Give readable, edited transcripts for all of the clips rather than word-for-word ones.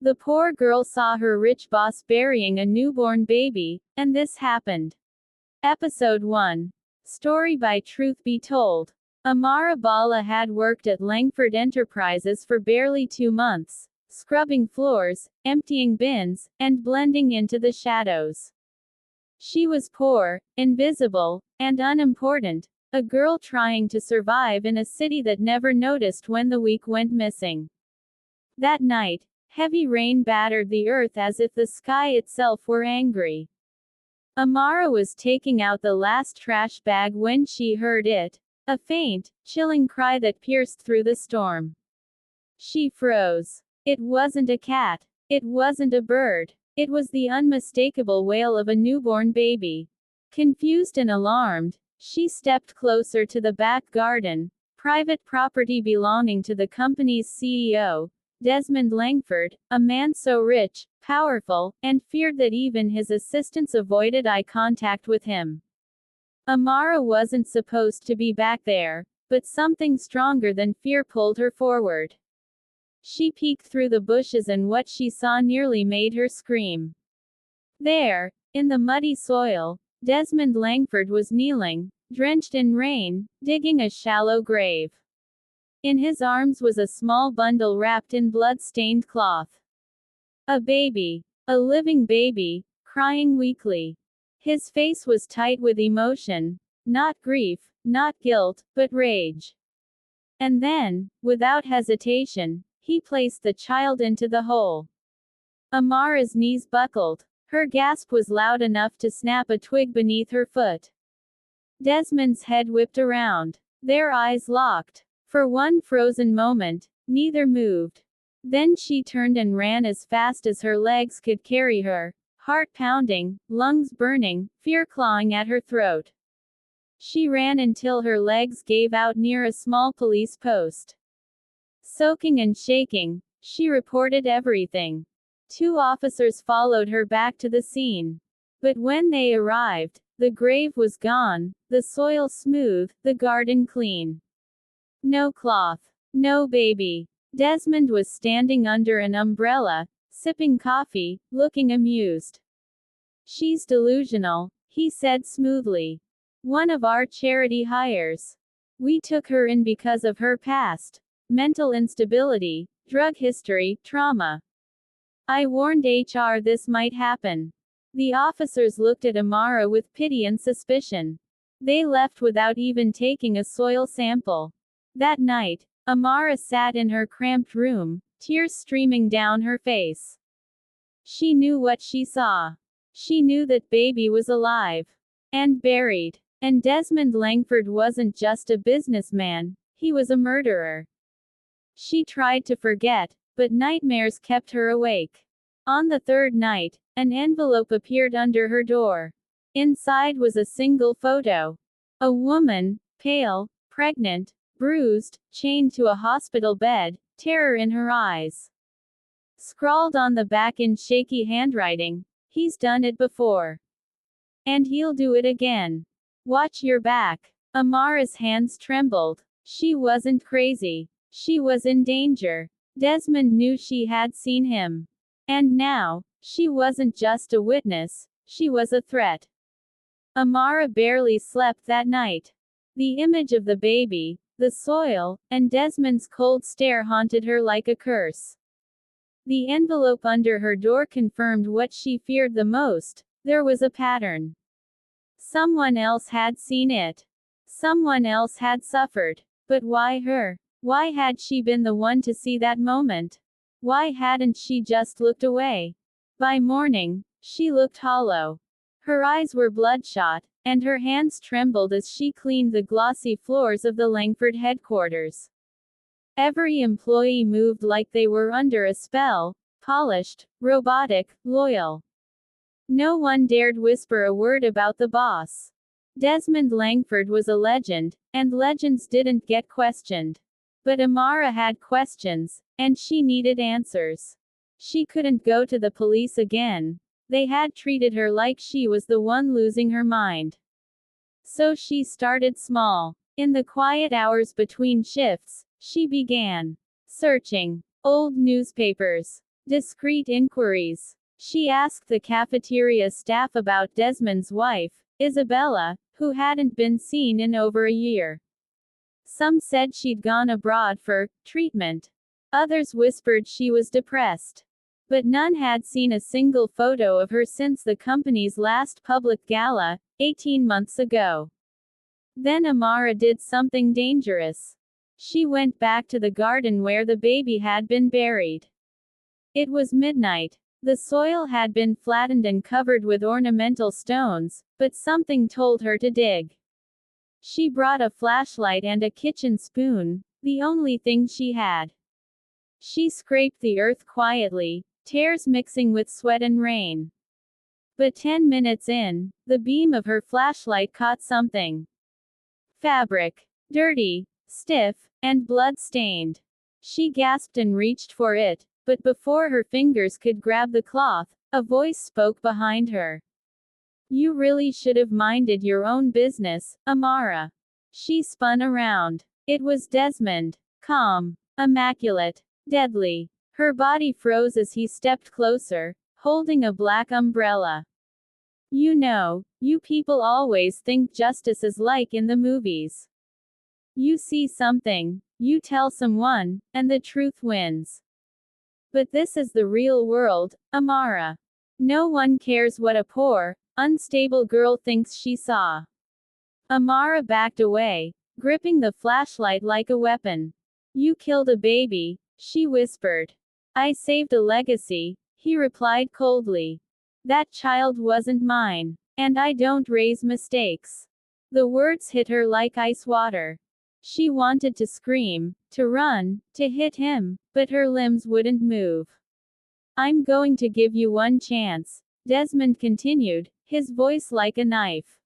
The poor girl saw her rich boss burying a newborn baby, and this happened. Episode 1. Story by Truth Be Told. Amara Bala had worked at Langford Enterprises for barely 2 months, scrubbing floors, emptying bins, and blending into the shadows. She was poor, invisible, and unimportant, a girl trying to survive in a city that never noticed when the week went missing. That night, heavy rain battered the earth as if the sky itself were angry. Amara was taking out the last trash bag when she heard it, a faint, chilling cry that pierced through the storm. She froze. It wasn't a cat. It wasn't a bird. It was the unmistakable wail of a newborn baby. Confused and alarmed, she stepped closer to the back garden, private property belonging to the company's CEO, Desmond Langford, a man so rich, powerful, and feared that even his assistants avoided eye contact with him. Amara wasn't supposed to be back there, but something stronger than fear pulled her forward. She peeked through the bushes and what she saw nearly made her scream. There, in the muddy soil, Desmond Langford was kneeling, drenched in rain, digging a shallow grave. In his arms was a small bundle wrapped in blood-stained cloth. A baby. A living baby, crying weakly. His face was tight with emotion. Not grief, not guilt, but rage. And then, without hesitation, he placed the child into the hole. Amara's knees buckled. Her gasp was loud enough to snap a twig beneath her foot. Desmond's head whipped around. Their eyes locked. For one frozen moment, neither moved. Then she turned and ran as fast as her legs could carry her, heart pounding, lungs burning, fear clawing at her throat. She ran until her legs gave out near a small police post. Soaking and shaking, she reported everything. 2 officers followed her back to the scene. But when they arrived, the grave was gone, the soil smooth, the garden clean. No cloth. No baby. Desmond was standing under an umbrella, sipping coffee, looking amused. "She's delusional," he said smoothly. "One of our charity hires. We took her in because of her past. Mental instability, drug history, trauma. I warned HR this might happen." The officers looked at Amara with pity and suspicion. They left without even taking a soil sample. That night, Amara sat in her cramped room, tears streaming down her face. She knew what she saw. She knew that baby was alive. And buried. And Desmond Langford wasn't just a businessman, he was a murderer. She tried to forget, but nightmares kept her awake. On the 3rd night, an envelope appeared under her door. Inside was a single photo. A woman, pale, pregnant, bruised, chained to a hospital bed, terror in her eyes. Scrawled on the back in shaky handwriting, "He's done it before. And he'll do it again. Watch your back." Amara's hands trembled. She wasn't crazy. She was in danger. Desmond knew she had seen him. And now, she wasn't just a witness, she was a threat. Amara barely slept that night. The image of the baby, the soil, and Desmond's cold stare haunted her like a curse. The envelope under her door confirmed what she feared the most. There was a pattern. Someone else had seen it. Someone else had suffered. But why her? Why had she been the one to see that moment? Why hadn't she just looked away? By morning, she looked hollow. Her eyes were bloodshot, and her hands trembled as she cleaned the glossy floors of the Langford headquarters. Every employee moved like they were under a spell, polished, robotic, loyal. No one dared whisper a word about the boss. Desmond Langford was a legend, and legends didn't get questioned. But Amara had questions, and she needed answers. She couldn't go to the police again. They had treated her like she was the one losing her mind. So she started small. In the quiet hours between shifts, she began searching old newspapers, Discreet inquiries. She asked the cafeteria staff about Desmond's wife, Isabella, who hadn't been seen in over a year. Some said she'd gone abroad for treatment. Others whispered she was depressed. But none had seen a single photo of her since the company's last public gala, 18 months ago. Then Amara did something dangerous. She went back to the garden where the baby had been buried. It was midnight. The soil had been flattened and covered with ornamental stones, but something told her to dig. She brought a flashlight and a kitchen spoon, the only thing she had. She scraped the earth quietly, tears mixing with sweat and rain. But 10 minutes in, the beam of her flashlight caught something. Fabric. Dirty, stiff, and blood-stained. She gasped and reached for it, but before her fingers could grab the cloth, a voice spoke behind her. "You really should have minded your own business, Amara." She spun around. It was Desmond. Calm. Immaculate. Deadly. Her body froze as he stepped closer, holding a black umbrella. "You know, you people always think justice is like in the movies. You see something, you tell someone, and the truth wins. But this is the real world, Amara. No one cares what a poor, unstable girl thinks she saw." Amara backed away, gripping the flashlight like a weapon. "You killed a baby," she whispered. "I saved a legacy," he replied coldly. "That child wasn't mine. And I don't raise mistakes." The words hit her like ice water. She wanted to scream, to run, to hit him, but her limbs wouldn't move. "I'm going to give you one chance," Desmond continued, his voice like a knife.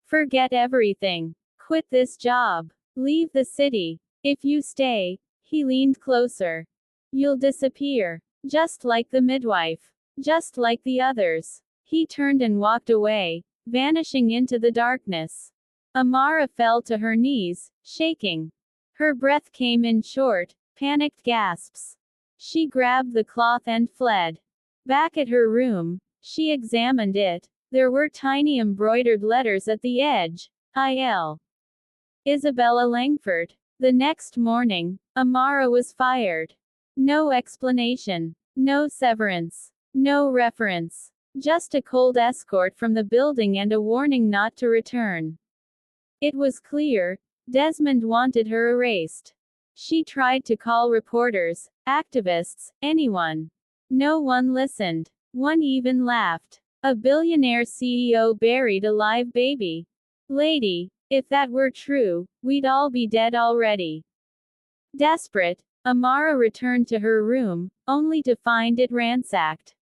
"Forget everything. Quit this job. Leave the city. If you stay," he leaned closer, "you'll disappear. Just like the midwife. Just like the others." He turned and walked away, vanishing into the darkness. Amara fell to her knees, shaking. Her breath came in short, panicked gasps. She grabbed the cloth and fled. Back at her room, she examined it. There were tiny embroidered letters at the edge. I.L. Isabella Langford. The next morning, Amara was fired. No explanation. No severance. No reference. Just a cold escort from the building and a warning not to return. It was clear, Desmond wanted her erased. She tried to call reporters, activists, anyone. No one listened. One even laughed. A billionaire CEO buried a live baby. Lady, if that were true, we'd all be dead already. Desperate, Amara returned to her room, only to find it ransacked.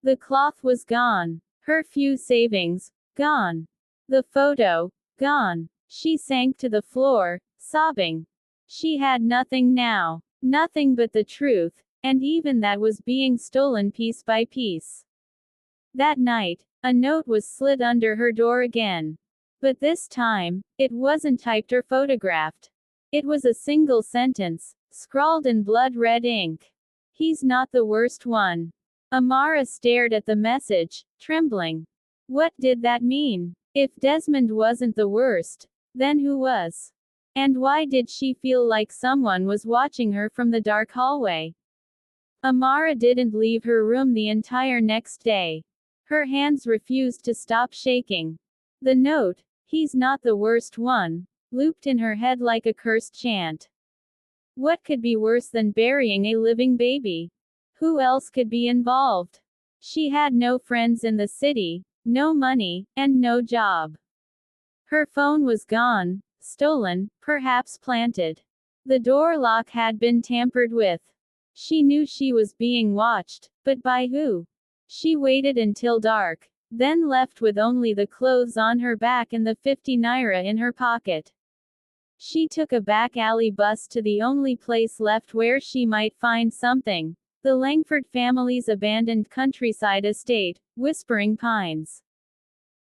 The cloth was gone. Her few savings, gone. The photo, gone. She sank to the floor, sobbing. She had nothing now. Nothing but the truth, and even that was being stolen piece by piece. That night, a note was slid under her door again. But this time, it wasn't typed or photographed. It was a single sentence, scrawled in blood-red ink. "He's not the worst one." Amara stared at the message, trembling. What did that mean? If Desmond wasn't the worst, then who was? And why did she feel like someone was watching her from the dark hallway? Amara didn't leave her room the entire next day. Her hands refused to stop shaking. The note, "He's not the worst one," looped in her head like a cursed chant. What could be worse than burying a living baby? Who else could be involved? She had no friends in the city, no money, and no job. Her phone was gone, stolen, perhaps planted. The door lock had been tampered with. She knew she was being watched, but by who? She waited until dark, then left with only the clothes on her back and the 50 naira in her pocket. She took a back alley bus to the only place left where she might find something. The Langford family's abandoned countryside estate, Whispering Pines.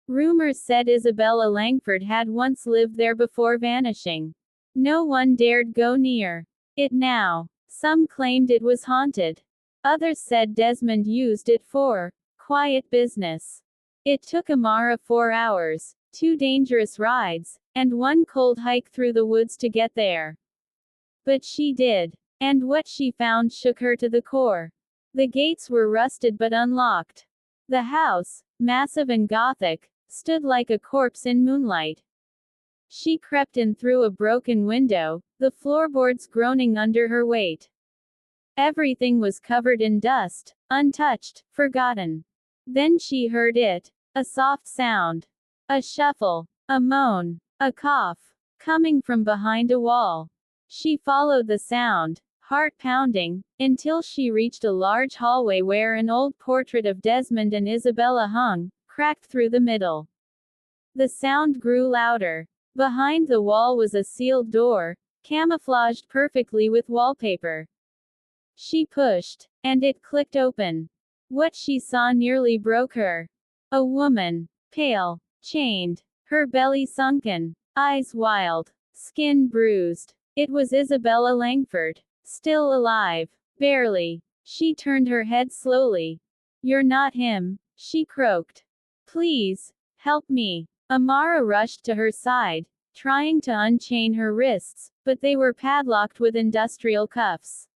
Rumors said Isabella Langford had once lived there before vanishing. No one dared go near it now. Some claimed it was haunted. Others said Desmond used it for quiet business. It took Amara 4 hours, 2 dangerous rides, and 1 cold hike through the woods to get there. But she did. And what she found shook her to the core. The gates were rusted but unlocked. The house, massive and gothic, stood like a corpse in moonlight. She crept in through a broken window, the floorboards groaning under her weight. Everything was covered in dust, untouched, forgotten. Then she heard it. A soft sound. A shuffle. A moan. A cough. Coming from behind a wall. She followed the sound, heart pounding, until she reached a large hallway where an old portrait of Desmond and Isabella hung, cracked through the middle. The sound grew louder. Behind the wall was a sealed door, camouflaged perfectly with wallpaper. She pushed, and it clicked open. What she saw nearly broke her. A woman, pale, chained, her belly sunken, eyes wild, skin bruised. It was Isabella Langford. Still alive. Barely. She turned her head slowly. "You're not him," she croaked. "Please, help me." Amara rushed to her side, trying to unchain her wrists, but they were padlocked with industrial cuffs.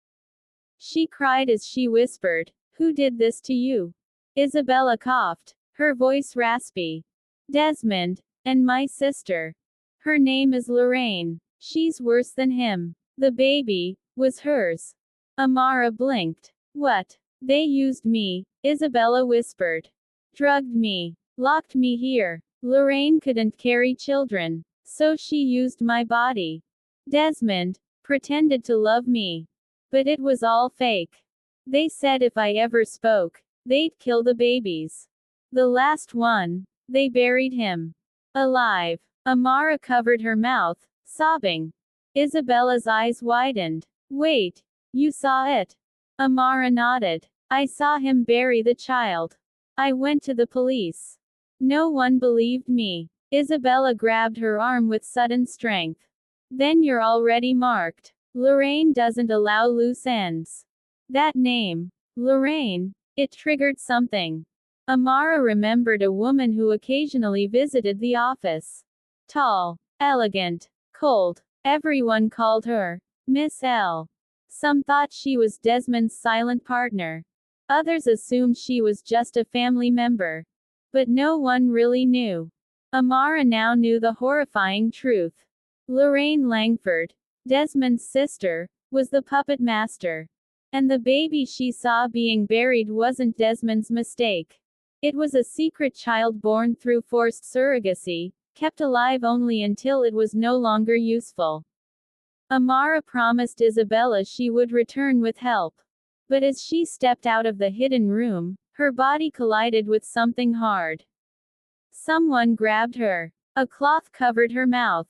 She cried as she whispered, "Who did this to you?" Isabella coughed, her voice raspy. "Desmond, and my sister. Her name is Lorraine. She's worse than him. The baby was hers." Amara blinked. "What? They used me," Isabella whispered. "Drugged me. Locked me here. Lorraine couldn't carry children, so she used my body. Desmond pretended to love me. But it was all fake. They said if I ever spoke, they'd kill the babies. The last one, they buried him alive." Amara covered her mouth, sobbing. Isabella's eyes widened. "Wait, you saw it?" Amara nodded. "I saw him bury the child. I went to the police. No one believed me." Isabella grabbed her arm with sudden strength. "Then you're already marked. Lorraine doesn't allow loose ends." That name, Lorraine, it triggered something. Amara remembered a woman who occasionally visited the office. Tall, elegant, cold. Everyone called her Miss L. Some thought she was Desmond's silent partner. Others assumed she was just a family member. But no one really knew. Amara now knew the horrifying truth. Lorraine Langford, Desmond's sister, was the puppet master. And the baby she saw being buried wasn't Desmond's mistake. It was a secret child born through forced surrogacy, kept alive only until it was no longer useful. Amara promised Isabella she would return with help. But as she stepped out of the hidden room, her body collided with something hard. Someone grabbed her. A cloth covered her mouth.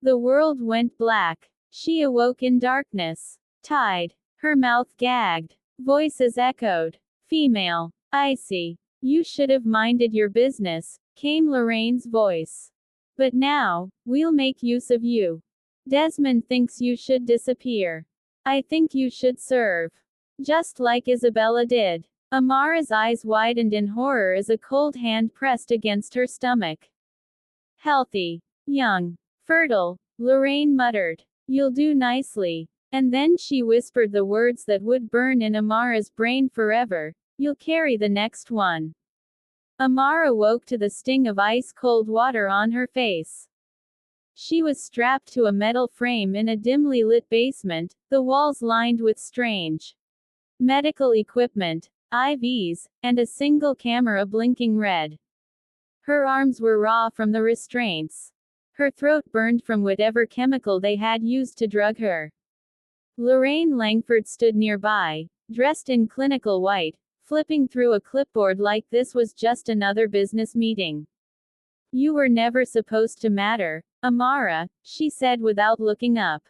The world went black. She awoke in darkness. Tied. Her mouth gagged. Voices echoed. "Female. Icy. You should have minded your business," came Lorraine's voice. "But now, we'll make use of you. Desmond thinks you should disappear. I think you should serve. Just like Isabella did." Amara's eyes widened in horror as a cold hand pressed against her stomach. "Healthy. Young. Fertile," Lorraine muttered. "You'll do nicely." And then she whispered the words that would burn in Amara's brain forever. "You'll carry the next one." Amara woke to the sting of ice-cold water on her face. She was strapped to a metal frame in a dimly lit basement, the walls lined with strange medical equipment, IVs, and a single camera blinking red. Her arms were raw from the restraints. Her throat burned from whatever chemical they had used to drug her. Lorraine Langford stood nearby, dressed in clinical white, flipping through a clipboard like this was just another business meeting. "You were never supposed to matter, Amara," she said without looking up.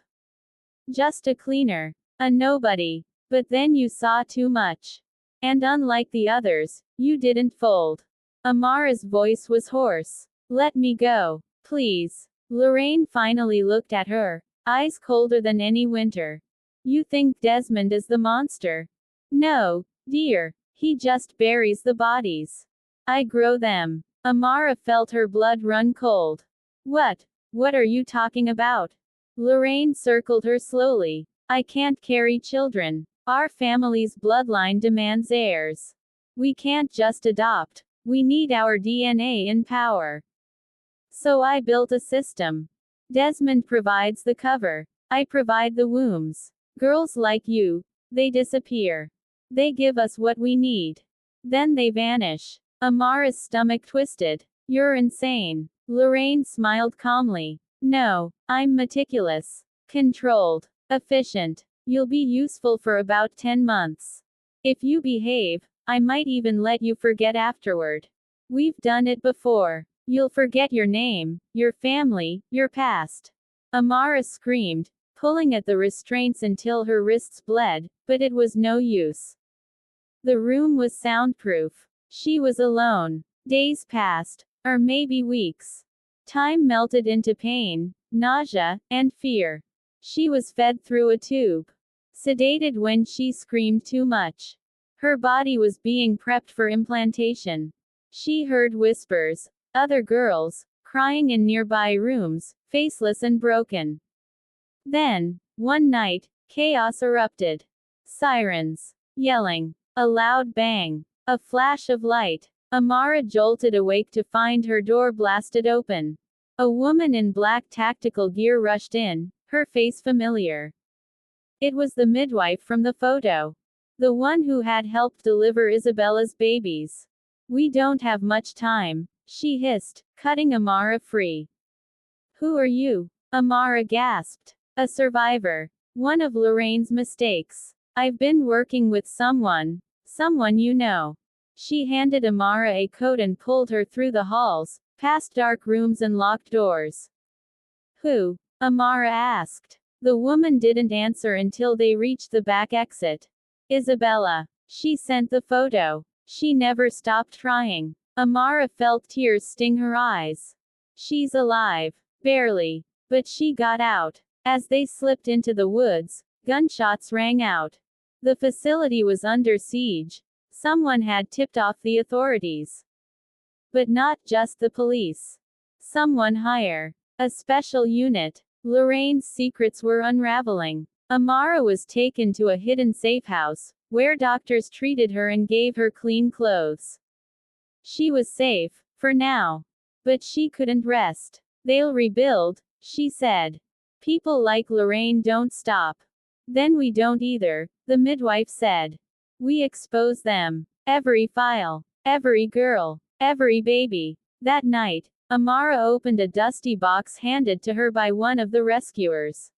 "Just a cleaner. A nobody. But then you saw too much. And unlike the others, you didn't fold." Amara's voice was hoarse. "Let me go. Please." Lorraine finally looked at her, eyes colder than any winter. "You think Desmond is the monster. No, dear. He just buries the bodies. I grow them. Amara felt her blood run cold. What? What are you talking about? Lorraine circled her slowly. I can't carry children. Our family's bloodline demands heirs. We can't just adopt. We need our DNA in power. So I built a system. Desmond provides the cover. I provide the wombs. Girls like you, they disappear. They give us what we need. Then they vanish. Amara's stomach twisted. You're insane. Lorraine smiled calmly. No, I'm meticulous. Controlled. Efficient. You'll be useful for about 10 months. If you behave, I might even let you forget afterward. We've done it before. You'll forget your name, your family, your past. Amara screamed, pulling at the restraints until her wrists bled, but it was no use. The room was soundproof. She was alone. Days passed, or maybe weeks. Time melted into pain, nausea, and fear. She was fed through a tube. Sedated when she screamed too much. Her body was being prepped for implantation. She heard whispers, other girls, crying in nearby rooms, faceless and broken. Then, one night, chaos erupted. Sirens. Yelling. A loud bang. A flash of light. Amara jolted awake to find her door blasted open. A woman in black tactical gear rushed in, her face familiar. It was the midwife from the photo. The one who had helped deliver Isabella's babies. We don't have much time, she hissed, cutting Amara free. Who are you? Amara gasped. A survivor. One of Lorraine's mistakes. I've been working with someone you know. She handed Amara a coat and pulled her through the halls, past dark rooms and locked doors. Who? Amara asked. The woman didn't answer until they reached the back exit. Isabella. She sent the photo. She never stopped trying. Amara felt tears sting her eyes. She's alive. Barely. But she got out. As they slipped into the woods, gunshots rang out. The facility was under siege. Someone had tipped off the authorities. But not just the police. Someone higher. A special unit. Lorraine's secrets were unraveling. Amara was taken to a hidden safe house, where doctors treated her and gave her clean clothes. She was safe, for now. But she couldn't rest. They'll rebuild, she said. People like Lorraine don't stop. Then we don't either, the midwife said. We expose them. Every file. Every girl. Every baby. That night, Amara opened a dusty box handed to her by one of the rescuers.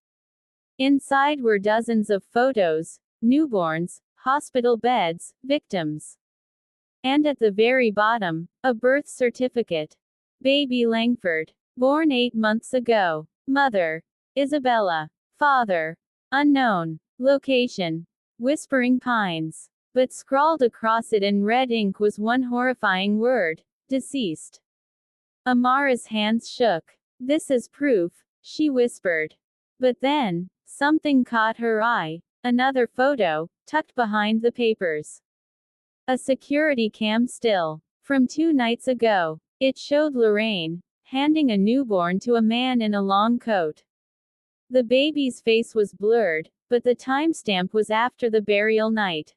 Inside were dozens of photos, newborns, hospital beds, victims. And at the very bottom, a birth certificate. Baby Langford. Born 8 months ago. Mother. Isabella. Father. Unknown. Location. Whispering Pines. But scrawled across it in red ink was one horrifying word. Deceased. Amara's hands shook. This is proof, she whispered. But then, something caught her eye. Another photo, tucked behind the papers. A security cam still. From 2 nights ago. It showed Lorraine, handing a newborn to a man in a long coat. The baby's face was blurred, but the timestamp was after the burial night.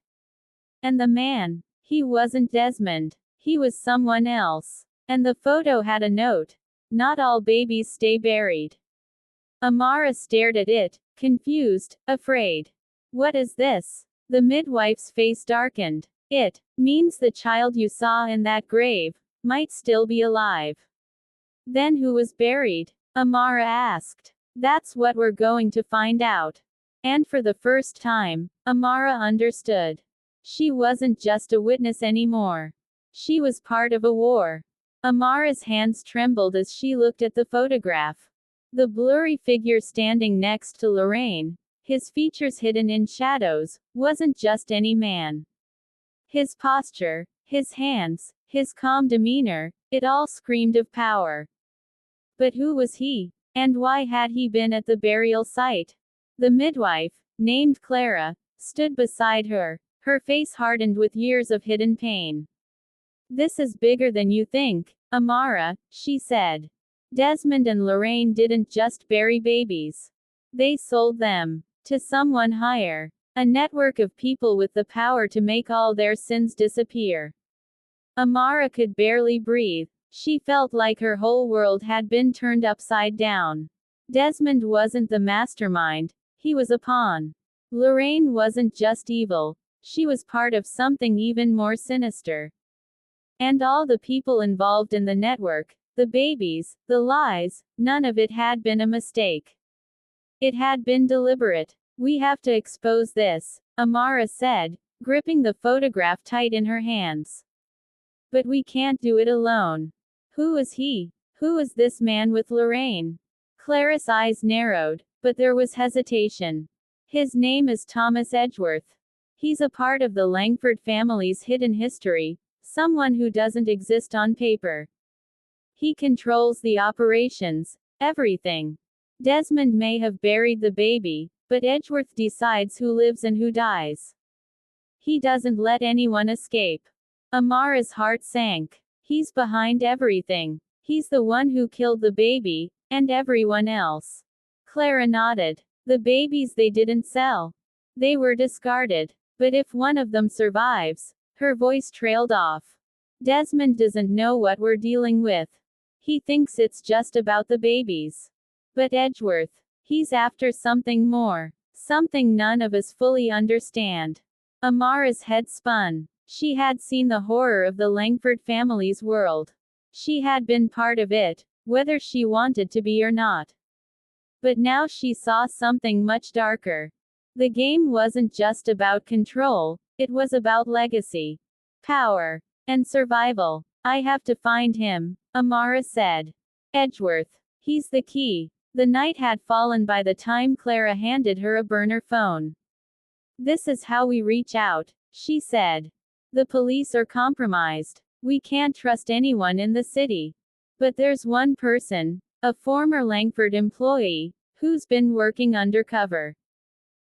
And the man, he wasn't Desmond. He was someone else. And the photo had a note. Not all babies stay buried. Amara stared at it, confused, afraid. What is this? The midwife's face darkened. It means the child you saw in that grave might still be alive. Then who was buried? Amara asked. That's what we're going to find out. And for the first time, Amara understood. She wasn't just a witness anymore. She was part of a war. Amara's hands trembled as she looked at the photograph. The blurry figure standing next to Lorraine, his features hidden in shadows, wasn't just any man. His posture, his hands, his calm demeanor, it all screamed of power. But who was he? And why had he been at the burial site? The midwife, named Clara, stood beside her, Her face hardened with years of hidden pain. "This is bigger than you think, Amara," she said. "Desmond and Lorraine didn't just bury babies. They sold them to someone higher. A network of people with the power to make all their sins disappear." Amara could barely breathe. She felt like her whole world had been turned upside down. Desmond wasn't the mastermind, he was a pawn. Lorraine wasn't just evil, she was part of something even more sinister. And all the people involved in the network, the babies, the lies, none of it had been a mistake. It had been deliberate. "We have to expose this," Amara said, gripping the photograph tight in her hands. "But we can't do it alone." "Who is he? Who is this man with Lorraine?" Clara's eyes narrowed, but there was hesitation. "His name is Thomas Edgeworth. He's a part of the Langford family's hidden history, someone who doesn't exist on paper. He controls the operations, everything. Desmond may have buried the baby, but Edgeworth decides who lives and who dies. He doesn't let anyone escape." Amara's heart sank. "He's behind everything. He's the one who killed the baby, and everyone else." Clara nodded. "The babies they didn't sell. They were discarded. But if one of them survives," her voice trailed off. "Desmond doesn't know what we're dealing with. He thinks it's just about the babies. But Edgeworth, he's after something more. Something none of us fully understand." Amara's head spun. She had seen the horror of the Langford family's world. She had been part of it, whether she wanted to be or not. But now she saw something much darker. The game wasn't just about control, it was about legacy, power, and survival. "I have to find him," Amara said. "Edgeworth. He's the key." The night had fallen by the time Clara handed her a burner phone. "This is how we reach out," she said. "The police are compromised. We can't trust anyone in the city. But there's one person, a former Langford employee, who's been working undercover.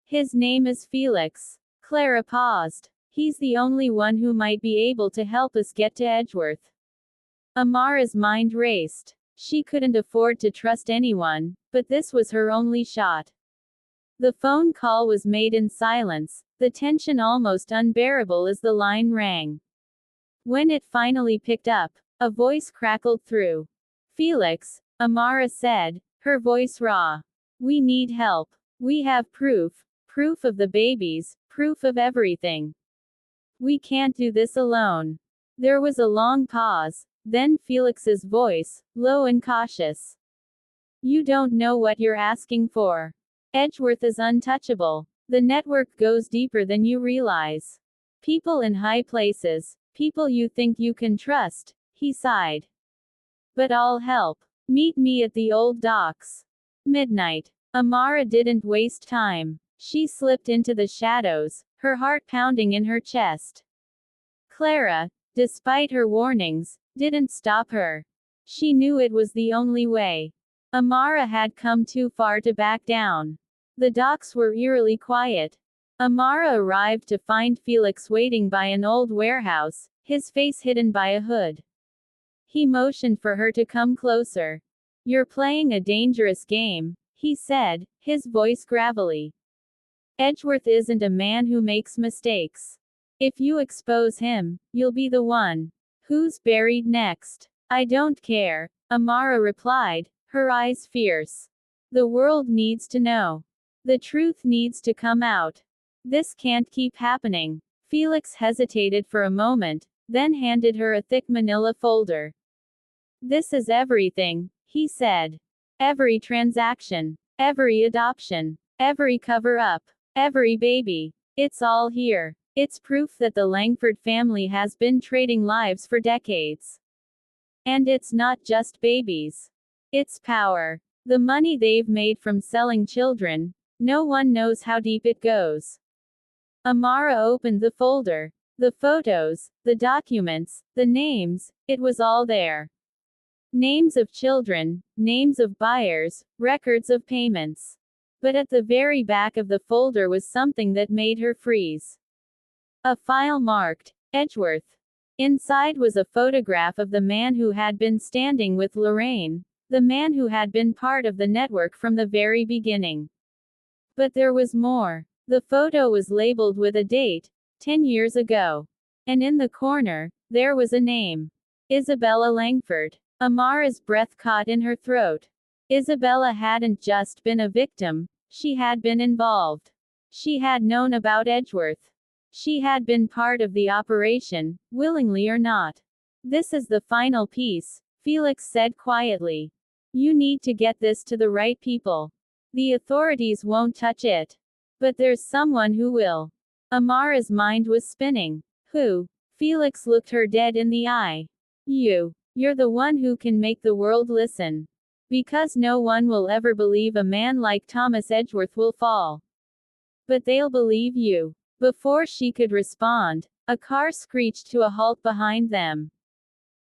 His name is Felix." Clara paused. "He's the only one who might be able to help us get to Edgeworth." Amara's mind raced. She couldn't afford to trust anyone, but this was her only shot. The phone call was made in silence, the tension almost unbearable as the line rang. When it finally picked up, a voice crackled through. "Felix," Amara said, her voice raw. "We need help. We have proof. Proof of the babies, proof of everything. We can't do this alone." There was a long pause, then Felix's voice, low and cautious. "You don't know what you're asking for. Edgeworth is untouchable. The network goes deeper than you realize. People in high places, people you think you can trust," he sighed. "But I'll help. Meet me at the old docks. Midnight." Amara didn't waste time. She slipped into the shadows, her heart pounding in her chest. Clara, despite her warnings, didn't stop her. She knew it was the only way. Amara had come too far to back down. The docks were eerily quiet. Amara arrived to find Felix waiting by an old warehouse, his face hidden by a hood. He motioned for her to come closer. "You're playing a dangerous game," he said, his voice gravelly. "Edgeworth isn't a man who makes mistakes. If you expose him, you'll be the one. Who's buried next?" "I don't care," Amara replied, her eyes fierce. "The world needs to know. The truth needs to come out. This can't keep happening." Felix hesitated for a moment, then handed her a thick manila folder. "This is everything," he said. "Every transaction, every adoption, every cover-up, every baby. It's all here. It's proof that the Langford family has been trading lives for decades. And it's not just babies. It's power. The money they've made from selling children. No one knows how deep it goes." Amara opened the folder. The photos, the documents, the names, it was all there. Names of children, names of buyers, records of payments. But at the very back of the folder was something that made her freeze. A file marked, Edgeworth. Inside was a photograph of the man who had been standing with Lorraine, the man who had been part of the network from the very beginning. But there was more. The photo was labeled with a date, 10 years ago. And in the corner, there was a name. Isabella Langford. Amara's breath caught in her throat. Isabella hadn't just been a victim, she had been involved. She had known about Edgeworth. She had been part of the operation, willingly or not. This is the final piece, Felix said quietly. You need to get this to the right people. The authorities won't touch it. But there's someone who will. Amara's mind was spinning. Who? Felix looked her dead in the eye. You're the one who can make the world listen. Because no one will ever believe a man like Thomas Edgeworth will fall. But they'll believe you. Before she could respond, a car screeched to a halt behind them.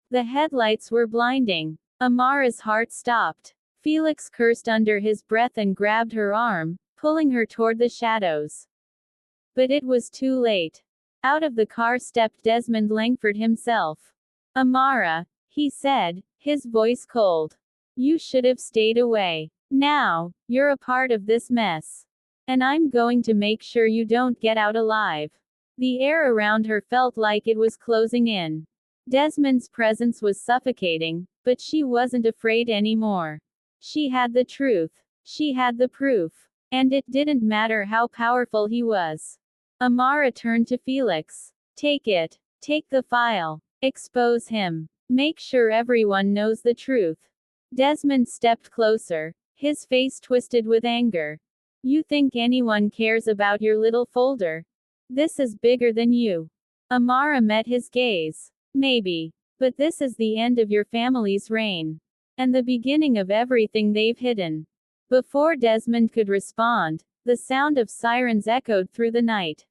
The headlights were blinding. Amara's heart stopped. Felix cursed under his breath and grabbed her arm, pulling her toward the shadows. But it was too late. Out of the car stepped Desmond Langford himself. Amara, he said, his voice cold. You should have stayed away. Now, you're a part of this mess. And I'm going to make sure you don't get out alive. The air around her felt like it was closing in. Desmond's presence was suffocating, but she wasn't afraid anymore. She had the truth. She had the proof. And it didn't matter how powerful he was. Amara turned to Felix. Take it. Take the file. Expose him. Make sure everyone knows the truth. Desmond stepped closer, his face twisted with anger. You think anyone cares about your little folder? This is bigger than you. Amara met his gaze. Maybe. But this is the end of your family's reign. And the beginning of everything they've hidden. Before Desmond could respond, the sound of sirens echoed through the night.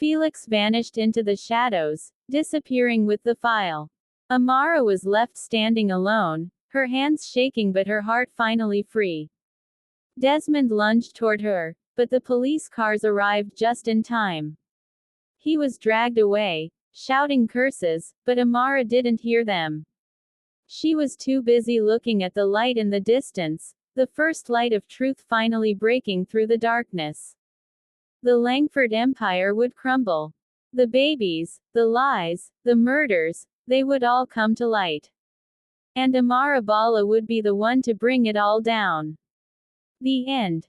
Felix vanished into the shadows, disappearing with the file. Amara was left standing alone, her hands shaking but her heart finally free. Desmond lunged toward her, but the police cars arrived just in time. He was dragged away, shouting curses, but Amara didn't hear them. She was too busy looking at the light in the distance, the first light of truth finally breaking through the darkness. The Langford empire would crumble. The babies, the lies, the murders, they would all come to light. And Amara Bala would be the one to bring it all down. The end.